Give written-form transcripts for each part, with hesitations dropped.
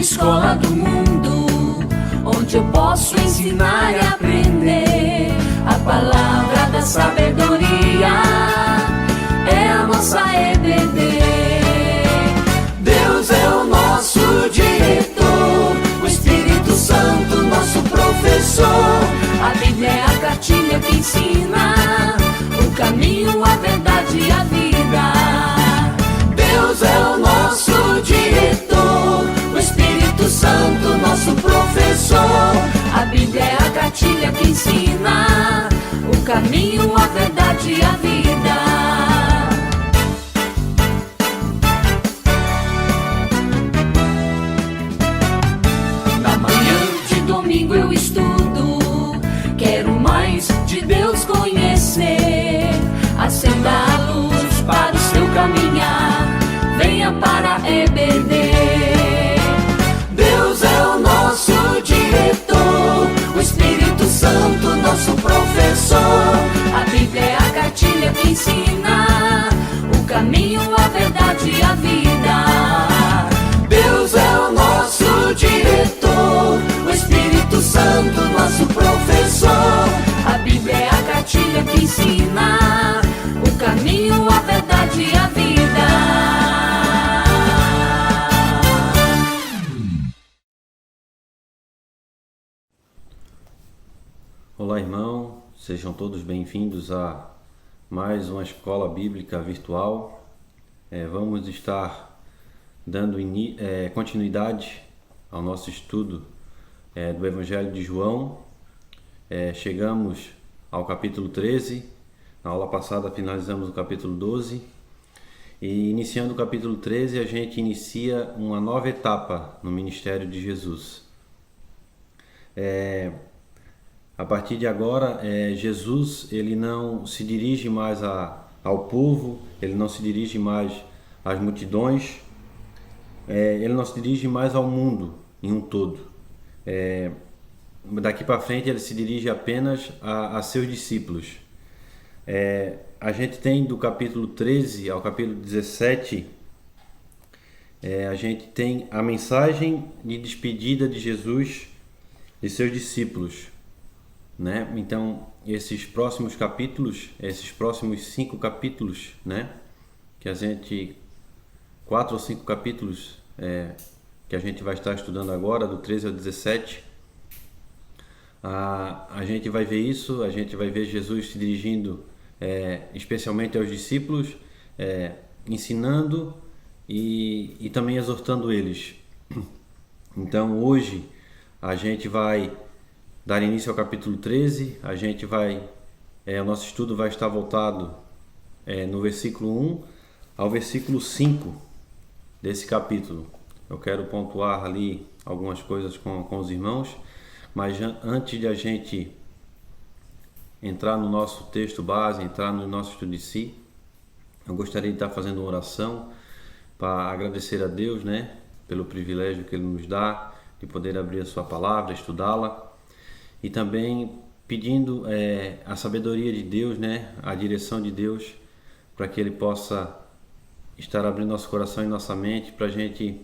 escola do mundo, onde eu posso ensinar e aprender. A palavra da sabedoria é a nossa EBD. Deus é o nosso diretor, o Espírito Santo nosso professor. A Bíblia é a cartilha que ensina o caminho, a verdade e a vida. Deus é o nosso diretor, o Espírito Santo nosso professor. A Bíblia é a cartilha que ensina o caminho, a verdade e a vida. Na manhã de domingo eu estudo, quero mais de Deus conhecer. Acenda a luz para o seu caminhar, venha para a EBD. Deus é o nosso diretor, o Espírito Santo nosso professor. A Bíblia é a cartilha que ensina o caminho, a verdade e a vida. Deus é o nosso diretor, o Espírito Santo nosso professor. A Bíblia é a cartilha que ensina o caminho, a verdade e a vida. Olá, irmão, sejam todos bem-vindos a mais uma escola bíblica virtual. Vamos estar dando continuidade ao nosso estudo do Evangelho de João. Chegamos ao capítulo 13, na aula passada finalizamos o capítulo 12 e iniciando o capítulo 13 a gente inicia uma nova etapa no ministério de Jesus. A partir de agora, Jesus ele não se dirige mais ao povo, ele não se dirige mais às multidões, ele não se dirige mais ao mundo em um todo. Daqui para frente ele se dirige apenas a seus discípulos. A gente tem do capítulo 13 ao capítulo 17, a gente tem a mensagem de despedida de Jesus e seus discípulos. Então, esses próximos capítulos, esses próximos 5 capítulos, que a gente, 4 ou 5 capítulos que a gente vai estar estudando agora, do 13 ao 17, a gente vai ver isso, a gente vai ver Jesus se dirigindo especialmente aos discípulos, ensinando e também exortando eles. Então, hoje a gente vai dar início ao capítulo 13, o nosso estudo vai estar voltado no versículo 1 ao versículo 5 desse capítulo. Eu quero pontuar ali algumas coisas com os irmãos, mas antes de a gente entrar no nosso texto base, entrar no nosso estudo de si, eu gostaria de estar fazendo uma oração para agradecer a Deus, pelo privilégio que Ele nos dá de poder abrir a sua palavra, estudá-la. E também pedindo a sabedoria de Deus, a direção de Deus, para que Ele possa estar abrindo nosso coração e nossa mente para a gente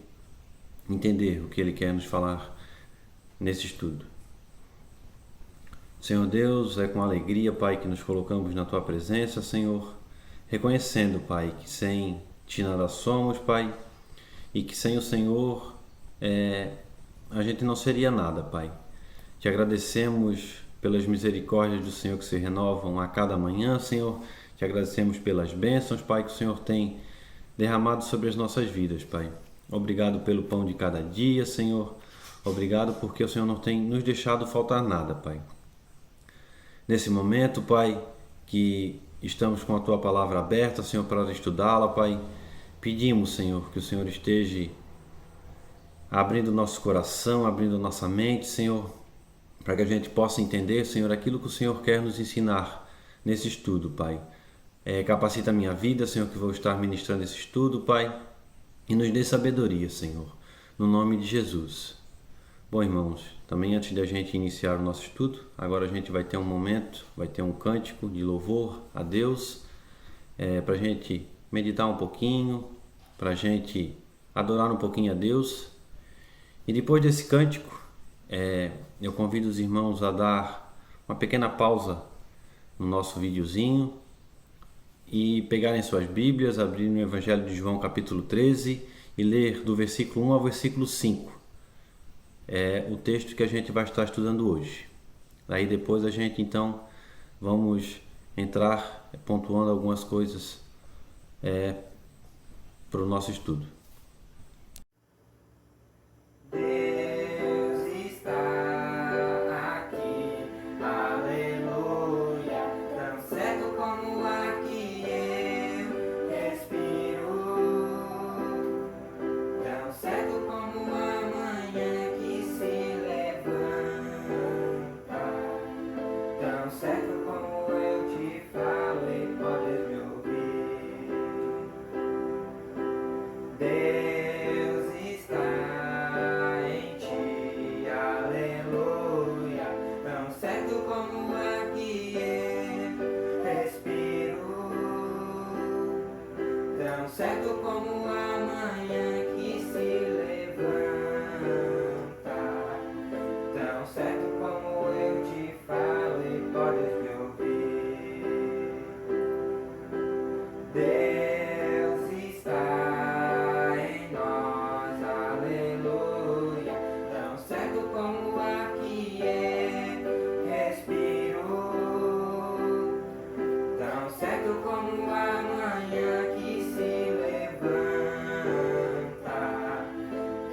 entender o que Ele quer nos falar nesse estudo. Senhor Deus, é com alegria, Pai, que nos colocamos na Tua presença, Senhor, reconhecendo, Pai, que sem Ti nada somos, Pai, e que sem o Senhor a gente não seria nada, Pai. Te agradecemos pelas misericórdias do Senhor que se renovam a cada manhã, Senhor. Te agradecemos pelas bênçãos, Pai, que o Senhor tem derramado sobre as nossas vidas, Pai. Obrigado pelo pão de cada dia, Senhor. Obrigado porque o Senhor não tem nos deixado faltar nada, Pai. Nesse momento, Pai, que estamos com a Tua palavra aberta, Senhor, para estudá-la, Pai, pedimos, Senhor, que o Senhor esteja abrindo nosso coração, abrindo nossa mente, Senhor, para que a gente possa entender, Senhor, aquilo que o Senhor quer nos ensinar nesse estudo, Pai. Capacita a minha vida, Senhor, que vou estar ministrando esse estudo, Pai, e nos dê sabedoria, Senhor, no nome de Jesus. Bom, irmãos, também antes de a gente iniciar o nosso estudo, agora a gente vai ter um momento, vai ter um cântico de louvor a Deus, para a gente meditar um pouquinho, para a gente adorar um pouquinho a Deus E depois desse cântico, eu convido os irmãos a dar uma pequena pausa no nosso videozinho e pegarem suas Bíblias, abrirem o Evangelho de João capítulo 13 e ler do versículo 1 ao versículo 5. É o texto que a gente vai estar estudando hoje. Aí depois a gente então vamos entrar pontuando algumas coisas para o nosso estudo. Certo como a manhã que se levanta, tão certo como eu te falo e podes me ouvir. Deus está em nós, aleluia, tão certo como o ar que respiro, tão certo como a manhã que se levanta,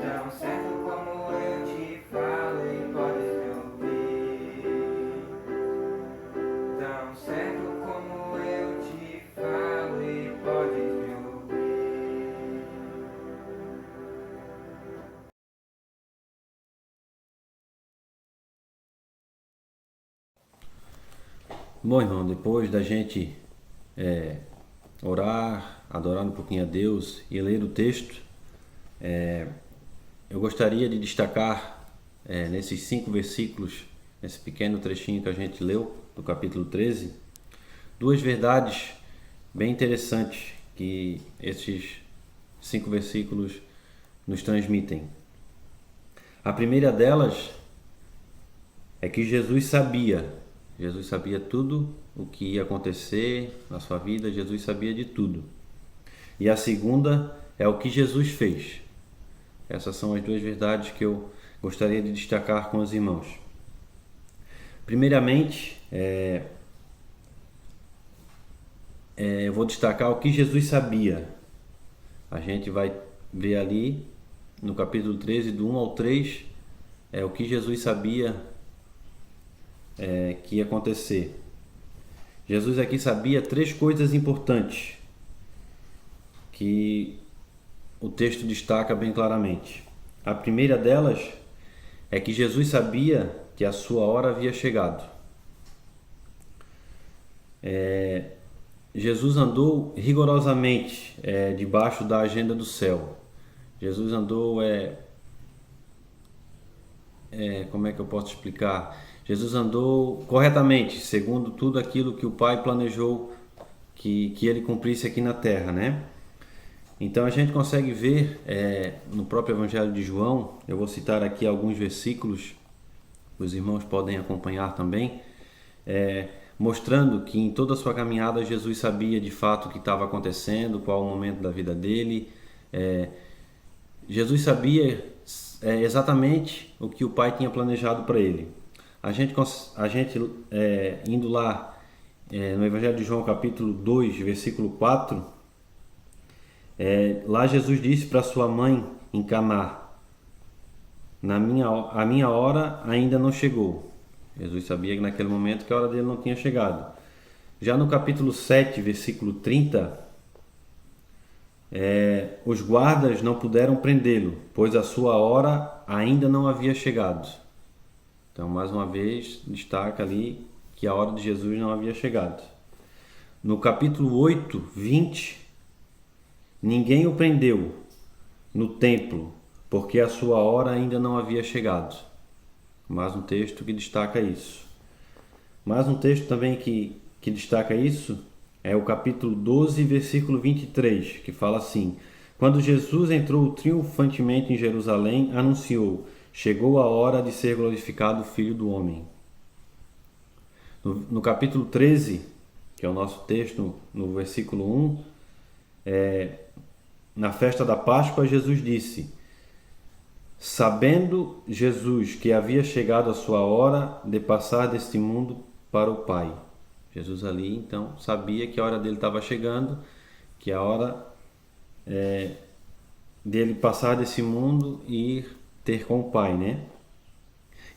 tão certo como eu te falo e podes me ouvir, tão certo como eu te falo e podes me ouvir. Bom, irmão, depois da gente orar, adorar um pouquinho a Deus e ler o texto, eu gostaria de destacar nesses 5 versículos, nesse pequeno trechinho que a gente leu, do capítulo 13, 2 verdades bem interessantes que esses 5 versículos nos transmitem. A primeira delas é que Jesus sabia tudo o que ia acontecer na sua vida, Jesus sabia de tudo. E a segunda é o que Jesus fez. Essas são as 2 verdades que eu gostaria de destacar com os irmãos. Primeiramente, eu vou destacar o que Jesus sabia. A gente vai ver ali no capítulo 13, do 1 ao 3, o que Jesus sabia que ia acontecer. Jesus aqui sabia 3 coisas importantes que o texto destaca bem claramente. A primeira delas é que Jesus sabia que a sua hora havia chegado. Jesus andou rigorosamente debaixo da agenda do céu. Jesus andou, como é que eu posso explicar? Jesus andou corretamente, segundo tudo aquilo que o Pai planejou que ele cumprisse aqui na terra, né? Então a gente consegue ver no próprio Evangelho de João, eu vou citar aqui alguns versículos, os irmãos podem acompanhar também, mostrando que em toda a sua caminhada Jesus sabia de fato o que estava acontecendo, qual o momento da vida dele. Jesus sabia exatamente o que o Pai tinha planejado para ele. A gente indo lá no Evangelho de João capítulo 2, versículo 4, lá Jesus disse para sua mãe em Caná: a minha hora ainda não chegou. Jesus sabia que naquele momento que a hora dele não tinha chegado. Já no capítulo 7, versículo 30, os guardas não puderam prendê-lo, pois a sua hora ainda não havia chegado. Então, mais uma vez, destaca ali que a hora de Jesus não havia chegado. No capítulo 8, 20, ninguém o prendeu no templo, porque a sua hora ainda não havia chegado. Mais um texto que destaca isso. Mais um texto também que destaca isso é o capítulo 12, versículo 23, que fala assim: Quando Jesus entrou triunfantemente em Jerusalém, anunciou: chegou a hora de ser glorificado o Filho do Homem. No capítulo 13, que é o nosso texto, no versículo 1, na festa da Páscoa, Jesus disse: sabendo Jesus que havia chegado a sua hora de passar deste mundo para o Pai. Jesus ali, então, sabia que a hora dele estava chegando, que a hora dele passar desse mundo e ir ter com o Pai, né?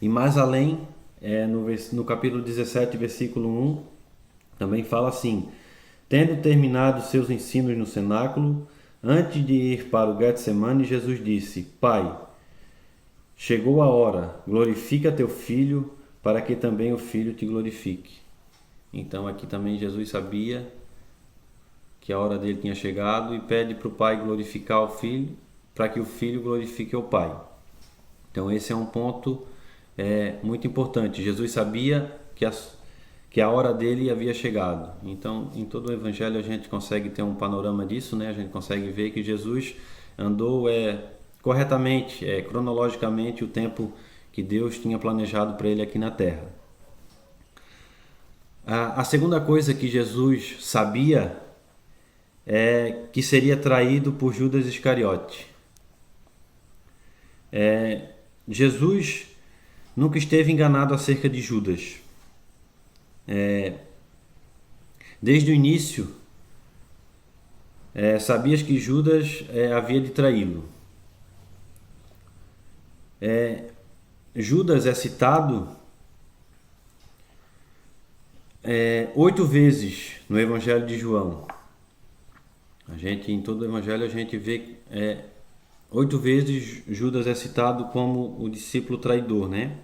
E mais além, no capítulo 17, versículo 1, também fala assim: tendo terminado seus ensinos no cenáculo, antes de ir para o Getsemane, Jesus disse: Pai, chegou a hora, glorifica teu Filho, para que também o Filho te glorifique. Então aqui também Jesus sabia que a hora dele tinha chegado e pede para o Pai glorificar o Filho, para que o Filho glorifique o Pai. Então esse é um ponto muito importante. Jesus sabia que a hora dele havia chegado. Então, em todo o Evangelho a gente consegue ter um panorama disso, né? A gente consegue ver que Jesus andou corretamente, cronologicamente, o tempo que Deus tinha planejado para ele aqui na Terra. A segunda coisa que Jesus sabia é que seria traído por Judas Iscariote. Jesus nunca esteve enganado acerca de Judas. Desde o início, sabias que Judas havia de traí-lo. Judas é citado 8 vezes no Evangelho de João. Em todo o Evangelho a gente vê 8 vezes Judas é citado como o discípulo traidor, né?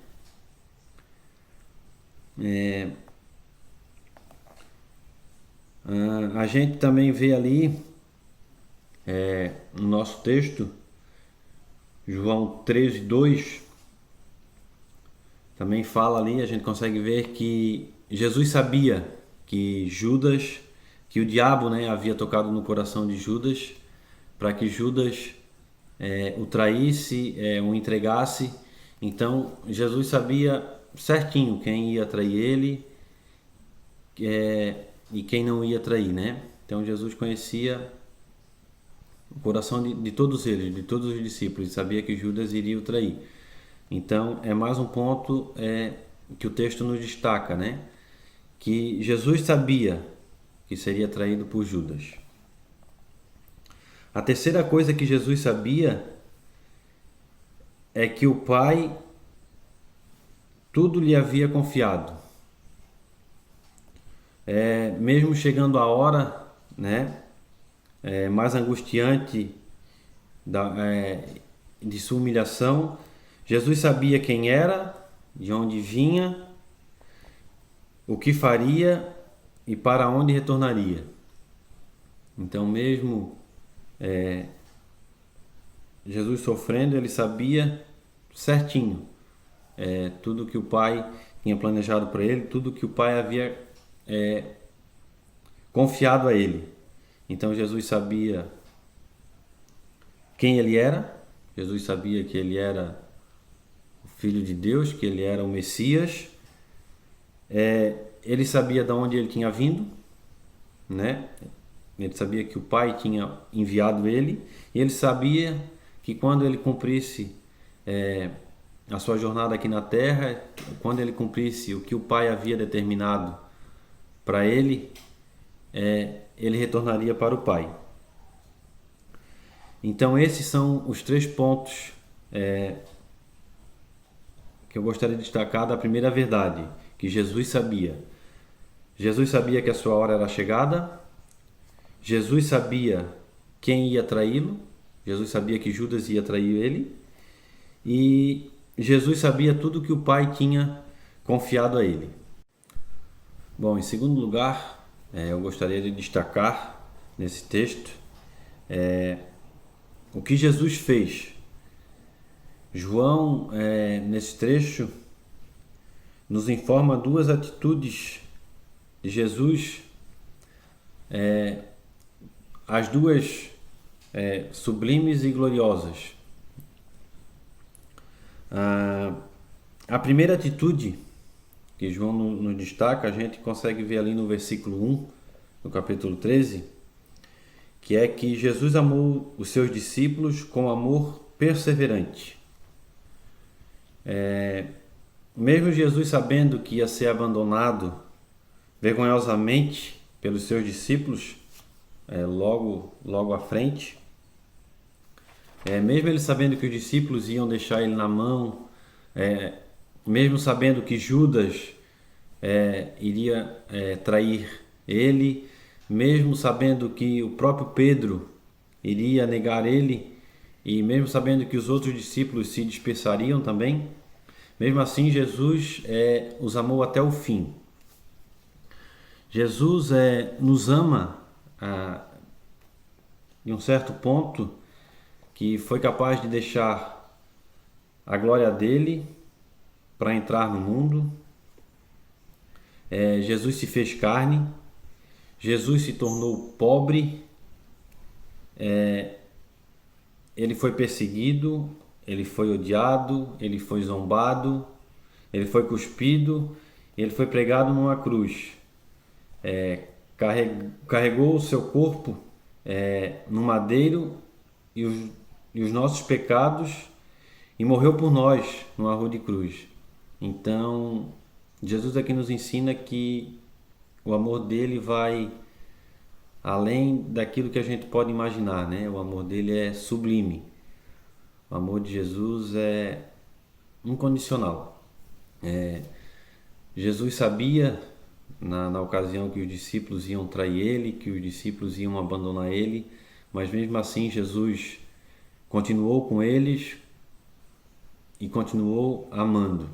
A gente também vê ali no nosso texto, João 13, 2, também fala ali, a gente consegue ver que Jesus sabia que o diabo, né, havia tocado no coração de Judas, para que Judas o traísse, o entregasse. Então Jesus sabia certinho quem ia trair ele e quem não ia trair, né? Então Jesus conhecia o coração de todos eles, de todos os discípulos, e sabia que Judas iria o trair. Então é mais um ponto que o texto nos destaca, né? Que Jesus sabia que seria traído por Judas. A terceira coisa que Jesus sabia é que o Pai tudo lhe havia confiado. Mesmo chegando a hora, né, mais angustiante de sua humilhação, Jesus sabia quem era, de onde vinha, o que faria e para onde retornaria. Então, mesmo Jesus sofrendo, ele sabia certinho tudo que o Pai tinha planejado para ele, tudo que o Pai havia confiado a ele. Então Jesus sabia quem ele era, Jesus sabia que ele era o Filho de Deus, que ele era o Messias, ele sabia de onde ele tinha vindo, né? Ele sabia que o Pai tinha enviado ele, e ele sabia que quando ele cumprisse a sua jornada aqui na Terra, quando ele cumprisse o que o Pai havia determinado para ele, ele retornaria para o Pai. Então esses são os 3 pontos que eu gostaria de destacar da primeira verdade, que Jesus sabia. Jesus sabia que a sua hora era chegada, Jesus sabia quem ia traí-lo, Jesus sabia que Judas ia trair ele, e Jesus sabia tudo que o Pai tinha confiado a ele. Bom, em segundo lugar, eu gostaria de destacar nesse texto o que Jesus fez. João, nesse trecho, nos informa 2 atitudes de Jesus, as duas sublimes e gloriosas. A primeira atitude que João nos destaca, a gente consegue ver ali no versículo 1, no capítulo 13, que é que Jesus amou os seus discípulos com amor perseverante. Mesmo Jesus sabendo que ia ser abandonado vergonhosamente pelos seus discípulos, logo à frente, mesmo ele sabendo que os discípulos iam deixar ele na mão, mesmo sabendo que Judas iria trair ele, mesmo sabendo que o próprio Pedro iria negar ele, e mesmo sabendo que os outros discípulos se dispersariam também, mesmo assim Jesus os amou até o fim. Jesus nos ama em um certo ponto, que foi capaz de deixar a glória dele para entrar no mundo. Jesus se fez carne, Jesus se tornou pobre, ele foi perseguido, ele foi odiado, ele foi zombado, ele foi cuspido, ele foi pregado numa cruz, carregou o seu corpo no madeiro e os nossos pecados, e morreu por nós numa rua de cruz. Então, Jesus aqui nos ensina que o amor dele vai além daquilo que a gente pode imaginar, né? O amor dele é sublime. O amor de Jesus é incondicional. Jesus sabia, na ocasião que os discípulos iam trair ele, que os discípulos iam abandonar ele, mas mesmo assim Jesus continuou com eles e continuou amando.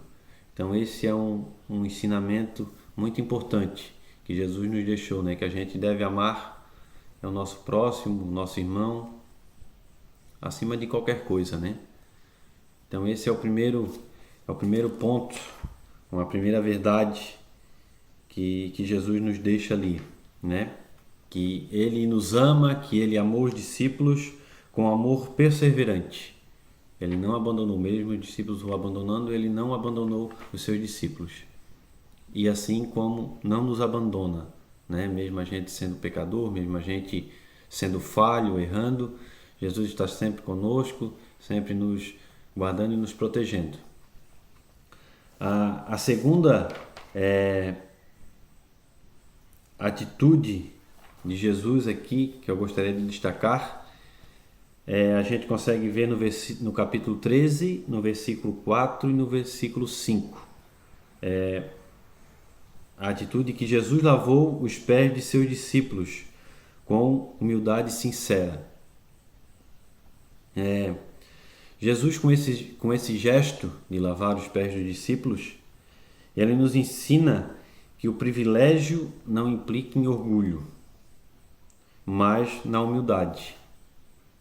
Então esse é um ensinamento muito importante que Jesus nos deixou, né? Que a gente deve amar o nosso próximo, o nosso irmão, acima de qualquer coisa, né? Então esse é o primeiro ponto, uma primeira verdade que Jesus nos deixa ali, né? Que ele nos ama, que ele amou os discípulos com amor perseverante. Ele não abandonou, mesmo os discípulos o abandonando, ele não abandonou os seus discípulos. E assim como não nos abandona, né? Mesmo a gente sendo pecador, mesmo a gente sendo falho, errando, Jesus está sempre conosco, sempre nos guardando e nos protegendo. A segunda atitude de Jesus aqui, que eu gostaria de destacar, a gente consegue ver no capítulo 13, no versículo 4 e no versículo 5. A atitude que Jesus lavou os pés de seus discípulos com humildade sincera. Jesus, com esse gesto de lavar os pés dos discípulos, ele nos ensina que o privilégio não implica em orgulho, mas na humildade,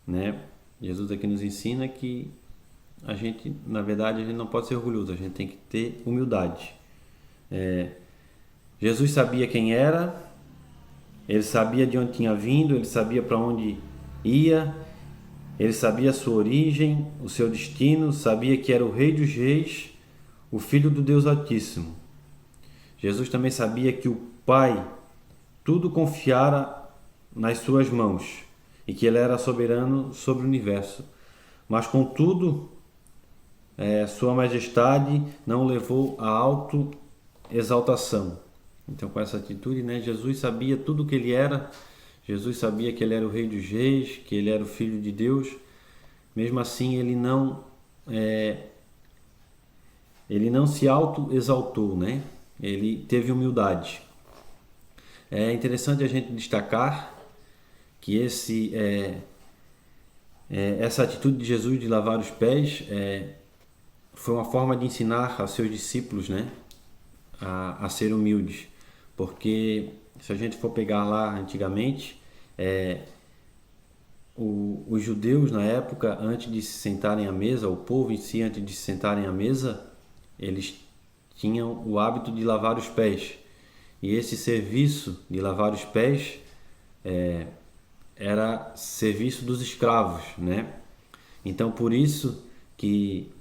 né? Jesus aqui nos ensina que a gente, na verdade, a gente não pode ser orgulhoso, a gente tem que ter humildade. Jesus sabia quem era, ele sabia de onde tinha vindo, ele sabia para onde ia, ele sabia a sua origem, o seu destino, sabia que era o Rei dos Reis, o Filho do Deus Altíssimo. Jesus também sabia que o Pai tudo confiara nas suas mãos e que ele era soberano sobre o universo. Mas, contudo, sua majestade não o levou à autoexaltação. Então, com essa atitude, né, Jesus sabia tudo o que ele era. Jesus sabia que ele era o Rei dos Reis, que ele era o Filho de Deus. Mesmo assim, ele não se autoexaltou, né? Ele teve humildade. É interessante a gente destacar que essa atitude de Jesus de lavar os pés foi uma forma de ensinar aos seus discípulos, né, a ser humildes. Porque se a gente for pegar lá antigamente, os judeus na época, antes de se sentarem à mesa, o povo em si, antes de se sentarem à mesa, eles tinham o hábito de lavar os pés. E esse serviço de lavar os pés era serviço dos escravos, né? Então, por isso que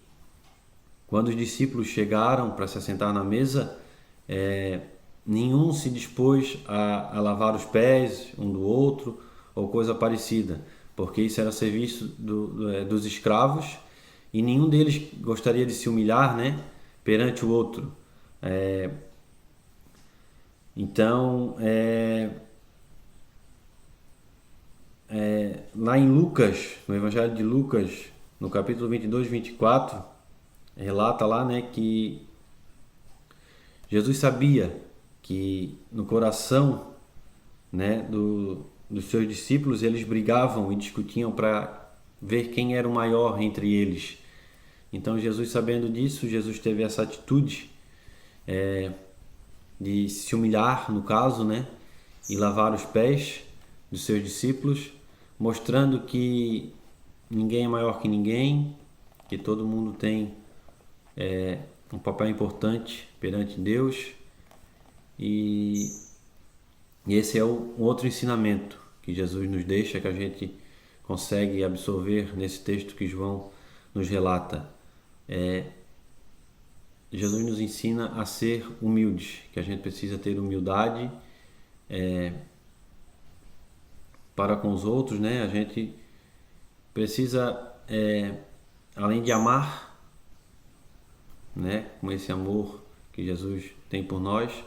quando os discípulos chegaram para se assentar na mesa, nenhum se dispôs a lavar os pés um do outro ou coisa parecida, porque isso era serviço dos escravos e nenhum deles gostaria de se humilhar, né, perante o outro. Então, lá em Lucas, no Evangelho de Lucas, no capítulo 22, 24, relata lá, né, que Jesus sabia que no coração, né, dos seus discípulos, eles brigavam e discutiam para ver quem era o maior entre eles. Então Jesus, sabendo disso, Jesus teve essa atitude de se humilhar, no caso, né, e lavar os pés dos seus discípulos, mostrando que ninguém é maior que ninguém, que todo mundo tem um papel importante perante Deus. E esse é um outro ensinamento que Jesus nos deixa, que a gente consegue absorver nesse texto que João nos relata. Jesus nos ensina a ser humildes, que a gente precisa ter humildade para com os outros, né? A gente precisa, além de amar, né, com esse amor que Jesus tem por nós,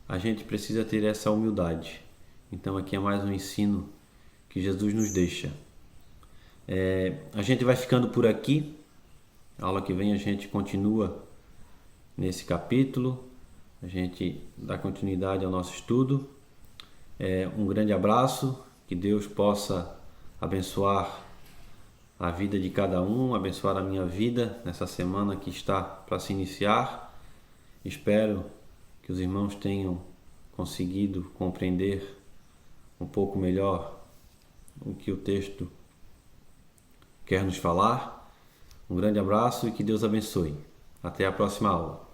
a gente precisa ter essa humildade. Então aqui é mais um ensino que Jesus nos deixa. A gente vai ficando por aqui. A aula que vem a gente continua nesse capítulo. A gente dá continuidade ao nosso estudo. Um grande abraço. Que Deus possa abençoar a vida de cada um, abençoar a minha vida nessa semana que está para se iniciar. Espero que os irmãos tenham conseguido compreender um pouco melhor o que o texto quer nos falar. Um grande abraço e que Deus abençoe. Até a próxima aula.